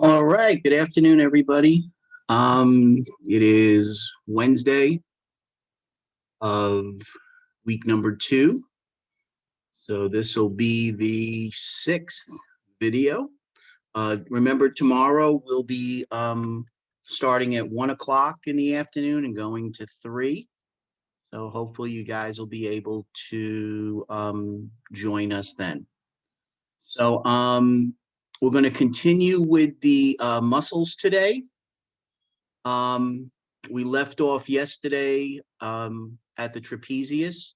All right. Good afternoon, everybody. It is Wednesday of week number 2. So this will be the 6th video. Remember, tomorrow we'll be starting at 1 o'clock in the afternoon and going to 3. So hopefully you guys will be able to join us then. So we're going to continue with the muscles today. We left off yesterday at the trapezius.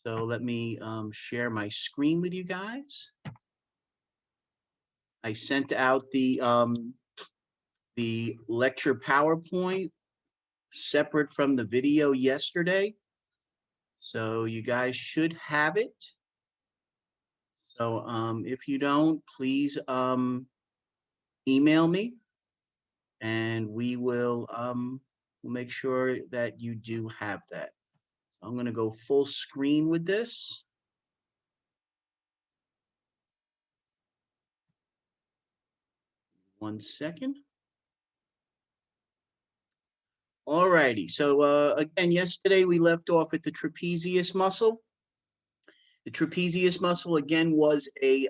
So let me share my screen with you guys. I sent out the lecture PowerPoint separate from the video yesterday. So you guys should have it. So if you don't, please email me and we will we'll make sure that you do have that. I'm going to go full screen with this. One second. All righty. So again, yesterday we left off at the trapezius muscle. The trapezius muscle again was is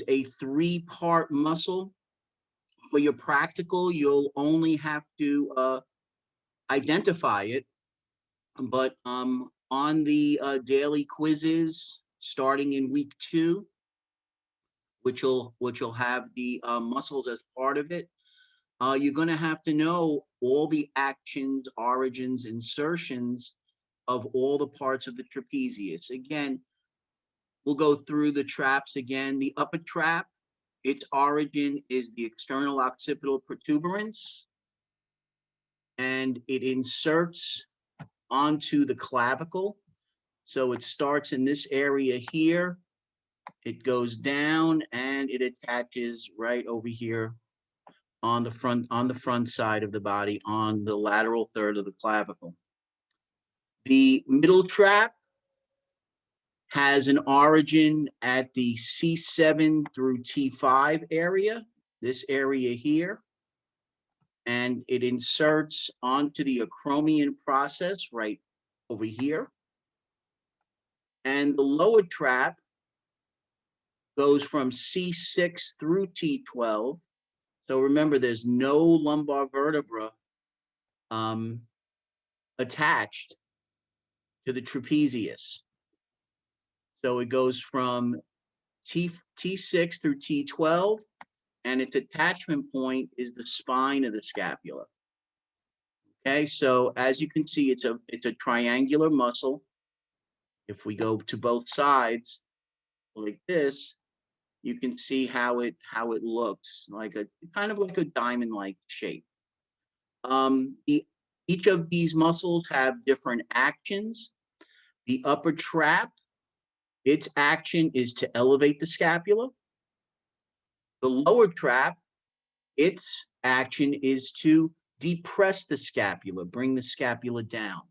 a 3-part muscle. For your practical, you'll only have to identify it, but on the daily quizzes starting in week 2, which will have the muscles as part of it, you're going to have to know all the actions, origins, insertions of all the parts of the trapezius. Again, we'll go through the traps again. The upper trap, its origin is the external occipital protuberance, and it inserts onto the clavicle. So it starts in this area here. It goes down and it attaches right over here on the front side of the body, on the lateral third of the clavicle. The middle trap has an origin at the C7 through T5 area, this area here, and it inserts onto the acromion process right over here. And the lower trap goes from C6 through T12. So remember, there's no lumbar vertebra attached to the trapezius. So it goes from T6 through T12, and its attachment point is the spine of the scapula. Okay, so as you can see, it's a triangular muscle. If we go to both sides like this, you can see how it looks like a kind of like a diamond-like shape. Each of these muscles have different actions. The upper trap, its action is to elevate the scapula. The lower trap, its action is to depress the scapula, bring the scapula down.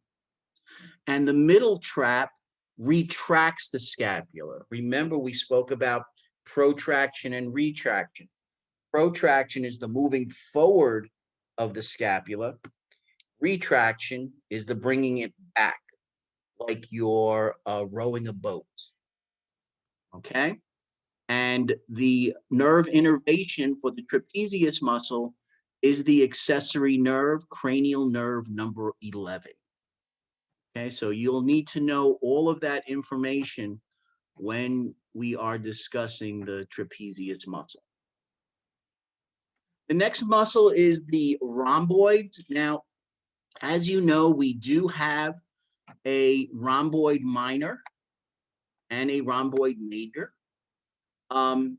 And the middle trap retracts the scapula. Remember, we spoke about protraction and retraction. Protraction is the moving forward of the scapula. Retraction is the bringing it back, like you're rowing a boat. Okay? And the nerve innervation for the trapezius muscle is the accessory nerve, cranial nerve number 11. Okay, so you'll need to know all of that information when we are discussing the trapezius muscle. The next muscle is the rhomboids. Now, as you know, we do have a rhomboid minor and a rhomboid major. The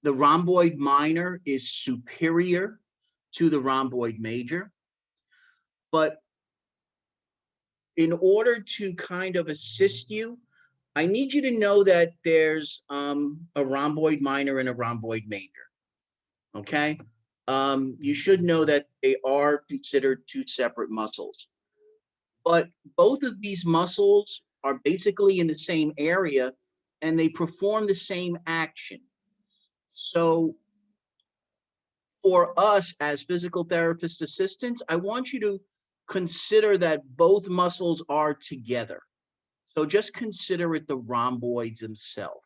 rhomboid minor is superior to the rhomboid major, but in order to kind of assist you, I need you to know that there's a rhomboid minor and a rhomboid major, okay? You should know that they are considered 2 separate muscles. But both of these muscles are basically in the same area and they perform the same action. So for us as physical therapist assistants, I want you to consider that both muscles are together. So just consider it the rhomboids themselves.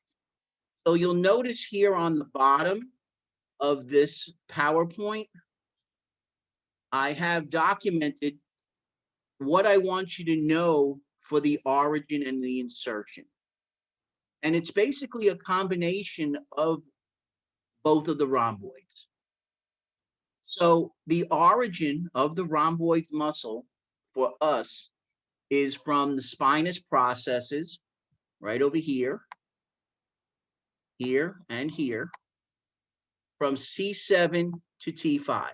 So you'll notice here on the bottom of this PowerPoint, I have documented what I want you to know for the origin and the insertion. And it's basically a combination of both of the rhomboids. So the origin of the rhomboid muscle for us is from the spinous processes right over here, here, and here, from C7 to T5.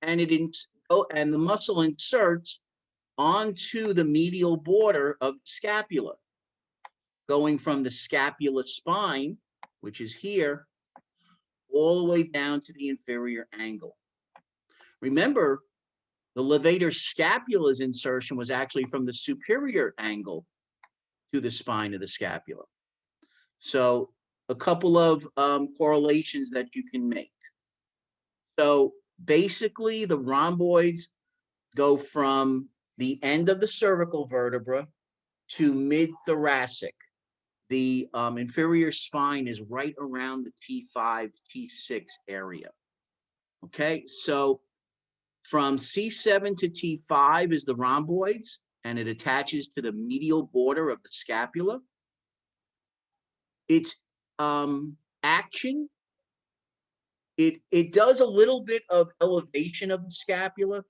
And and the muscle inserts onto the medial border of the scapula, going from the scapula spine, which is here, all the way down to the inferior angle. Remember, the levator scapula's insertion was actually from the superior angle to the spine of the scapula. So a couple of correlations that you can make. So basically, the rhomboids go from the end of the cervical vertebra to mid-thoracic. The inferior spine is right around the T5, T6 area. Okay, so from C7 to T5 is the rhomboids, and it attaches to the medial border of the scapula. Its action, it does a little bit of elevation of the scapula,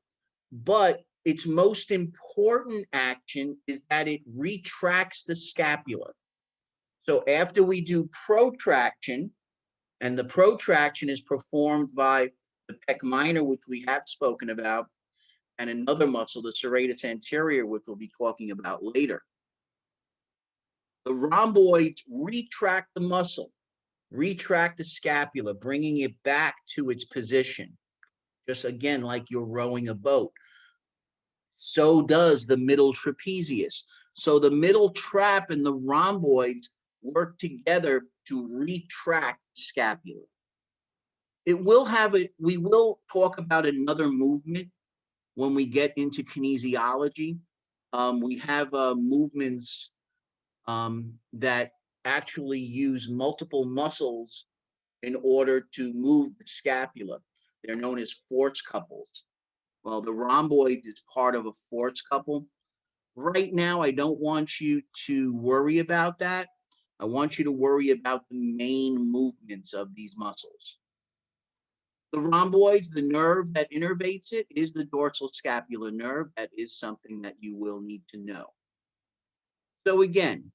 but its most important action is that it retracts the scapula. So after we do protraction, and the protraction is performed by the pec minor, which we have spoken about, and another muscle, the serratus anterior, which we'll be talking about later. The rhomboids retract the muscle, retract the scapula, bringing it back to its position. Just again, like you're rowing a boat. So does the middle trapezius. So the middle trap and the rhomboids work together to retract the scapula. We will talk about another movement when we get into kinesiology. We have movements that actually use multiple muscles in order to move the scapula. They're known as force couples. Well, the rhomboid is part of a force couple. Right now, I don't want you to worry about that. I want you to worry about the main movements of these muscles. The rhomboids, the nerve that innervates it, is the dorsal scapular nerve. That is something that you will need to know. So again,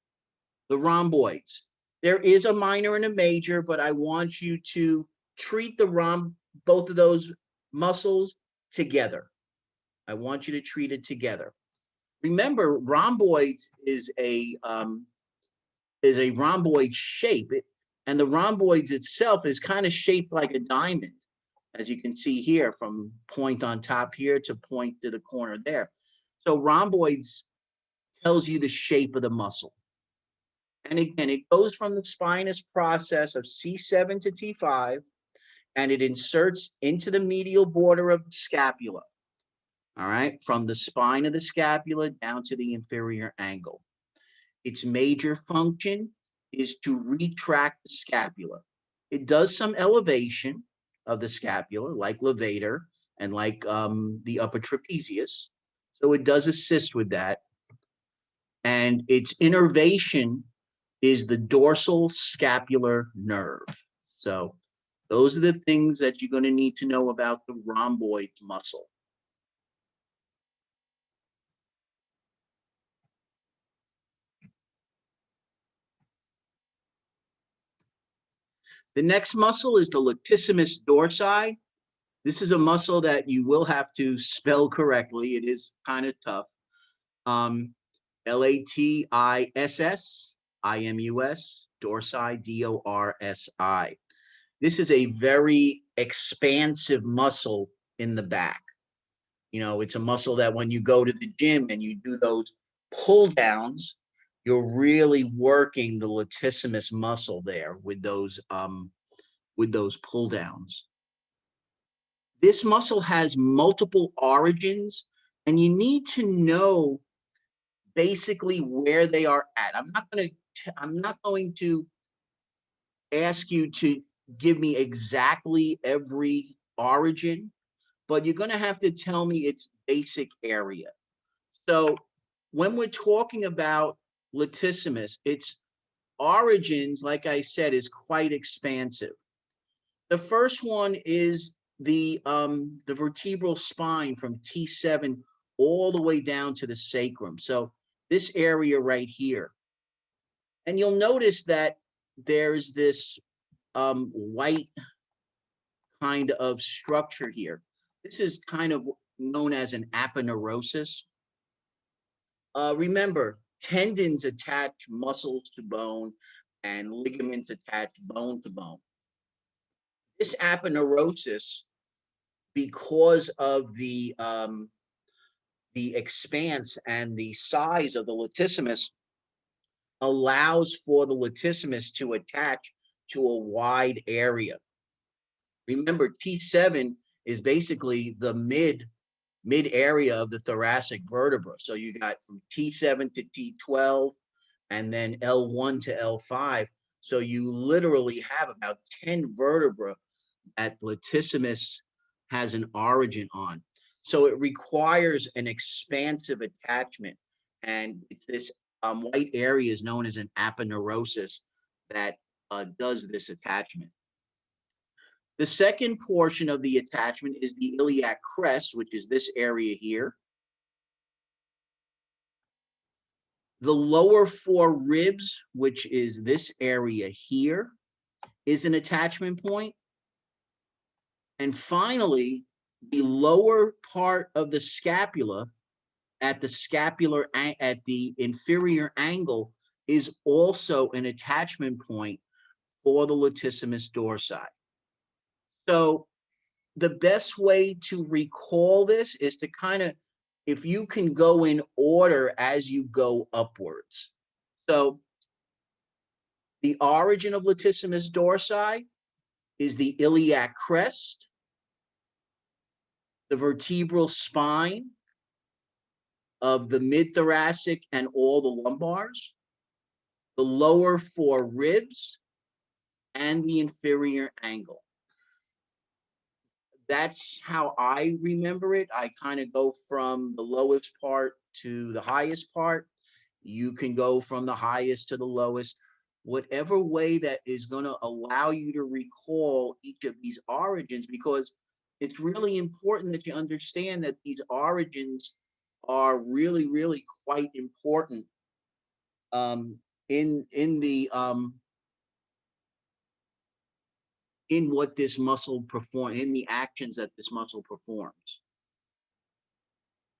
the rhomboids. There is a minor and a major, but I want you to treat both of those muscles together. I want you to treat it together. Remember, rhomboids is a rhomboid shape, and the rhomboids itself is kind of shaped like a diamond, as you can see here, from point on top here to point to the corner there. So rhomboids tells you the shape of the muscle. And again, it goes from the spinous process of C7 to T5, and it inserts into the medial border of the scapula. All right, from the spine of the scapula down to the inferior angle. Its major function is to retract the scapula. It does some elevation of the scapula, like levator and like the upper trapezius. So it does assist with that. And its innervation is the dorsal scapular nerve. So those are the things that you're going to need to know about the rhomboid muscle. The next muscle is the latissimus dorsi. This is a muscle that you will have to spell correctly. It is kind of tough. Latissimus, dorsi, D-O-R-S-I. This is a very expansive muscle in the back. You know, it's a muscle that when you go to the gym and you do those pull downs, you're really working the latissimus muscle there with those pull downs. This muscle has multiple origins, and you need to know basically where they are at. I'm not going to ask you to give me exactly every origin, but you're going to have to tell me its basic area. So when we're talking about latissimus, its origins, like I said, is quite expansive. The first one is the vertebral spine from T7 all the way down to the sacrum. So this area right here. And you'll notice that there's this white kind of structure here. This is kind of known as an aponeurosis. Remember, tendons attach muscles to bone and ligaments attach bone to bone. This aponeurosis, because of the expanse and the size of the latissimus, allows for the latissimus to attach to a wide area. Remember, T7 is basically the mid area of the thoracic vertebra. So you got from T7 to T12 and then L1 to L5. So you literally have about 10 vertebrae that latissimus has an origin on. So it requires an expansive attachment. And it's this white area is known as an aponeurosis that does this attachment. The second portion of the attachment is the iliac crest, which is this area here. The lower four ribs, which is this area here, is an attachment point. And finally, the lower part of the scapula at the inferior angle is also an attachment point for the latissimus dorsi. So the best way to recall this is to kind of, if you can go in order as you go upwards. So the origin of latissimus dorsi is the iliac crest, the vertebral spine of the mid-thoracic and all the lumbars, the lower four ribs, and the inferior angle. That's how I remember it. I kind of go from the lowest part to the highest part. You can go from the highest to the lowest, whatever way that is going to allow you to recall each of these origins, because it's really important that you understand that these origins are really, really quite important in what this muscle performs, in the actions that this muscle performs.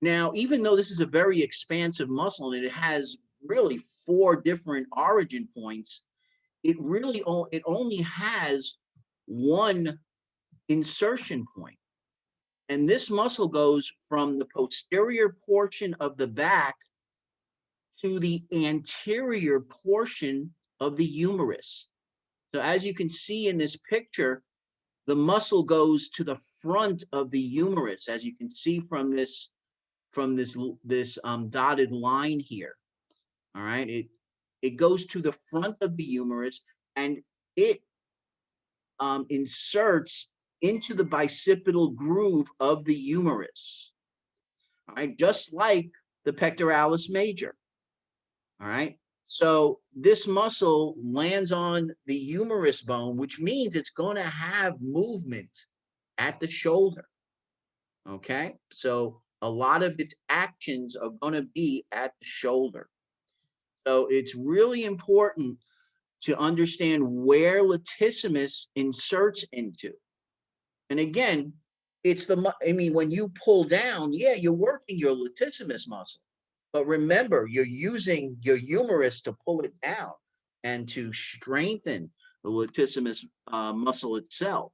Now, even though this is a very expansive muscle and it has really 4 different origin points, it only has one insertion point. And this muscle goes from the posterior portion of the back to the anterior portion of the humerus. So as you can see in this picture, the muscle goes to the front of the humerus, as you can see from this dotted line here. All right, it goes to the front of the humerus and it inserts into the bicipital groove of the humerus. All right, just like the pectoralis major. All right, so this muscle lands on the humerus bone, which means it's going to have movement at the shoulder. Okay, so a lot of its actions are going to be at the shoulder. So it's really important to understand where latissimus inserts into. And again, when you pull down, yeah, you're working your latissimus muscle. But remember, you're using your humerus to pull it down and to strengthen the latissimus muscle itself.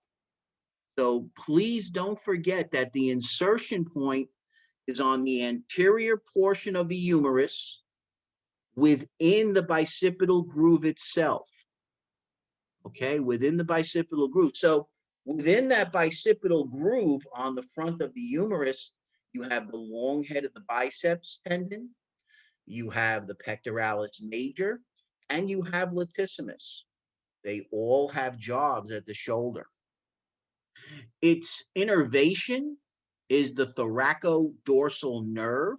So please don't forget that the insertion point is on the anterior portion of the humerus within the bicipital groove itself. Okay, within the bicipital groove. So Within that bicipital groove on the front of the humerus, you have the long head of the biceps tendon, you have the pectoralis major, and you have latissimus. They all have jobs at the shoulder. Its innervation is the thoracodorsal nerve,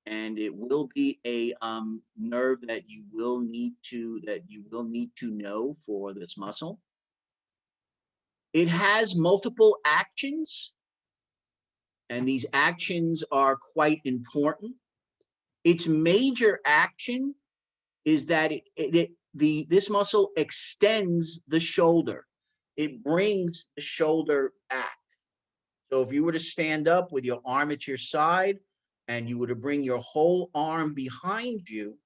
and it will be a nerve that you will need to know for this muscle. It has multiple actions, and these actions are quite important. Its major action is that this muscle extends the shoulder. It brings the shoulder back. So if you were to stand up with your arm at your side and you were to bring your whole arm behind you,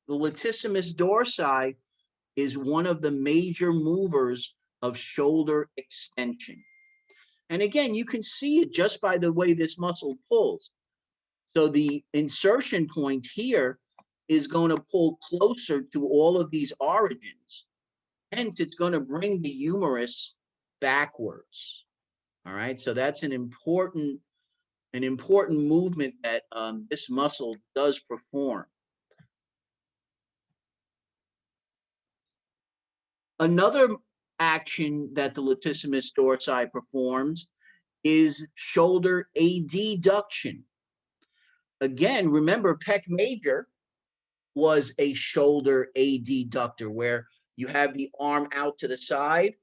the latissimus dorsi is one of the major movers of shoulder extension. And again, you can see it just by the way this muscle pulls. So the insertion point here is going to pull closer to all of these origins. Hence, it's going to bring the humerus backwards. All right, so that's an important movement that this muscle does perform. Another action that the latissimus dorsi performs is shoulder adduction. Again, remember pec major was a shoulder adductor where you have the arm out to the side.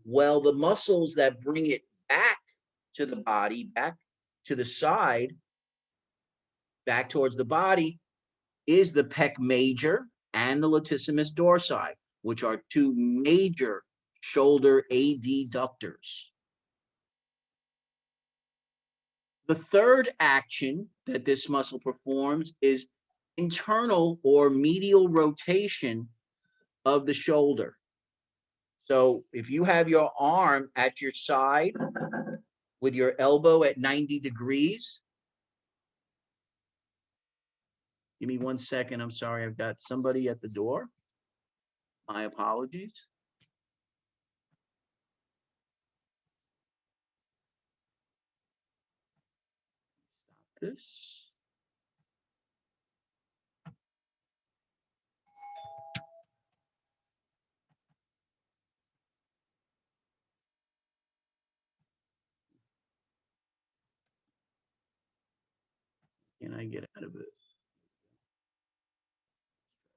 Well, the muscles that bring it back to the body, back to the side, back towards the body, is the pec major and the latissimus dorsi, which are two major shoulder adductors. The third action that this muscle performs is internal or medial rotation of the shoulder. So if you have your arm at your side with your elbow at 90 degrees, give me 1 second. I'm sorry, I've got somebody at the door. My apologies. Stop this. Can I get out of it?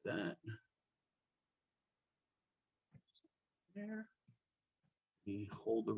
That. There. We hold the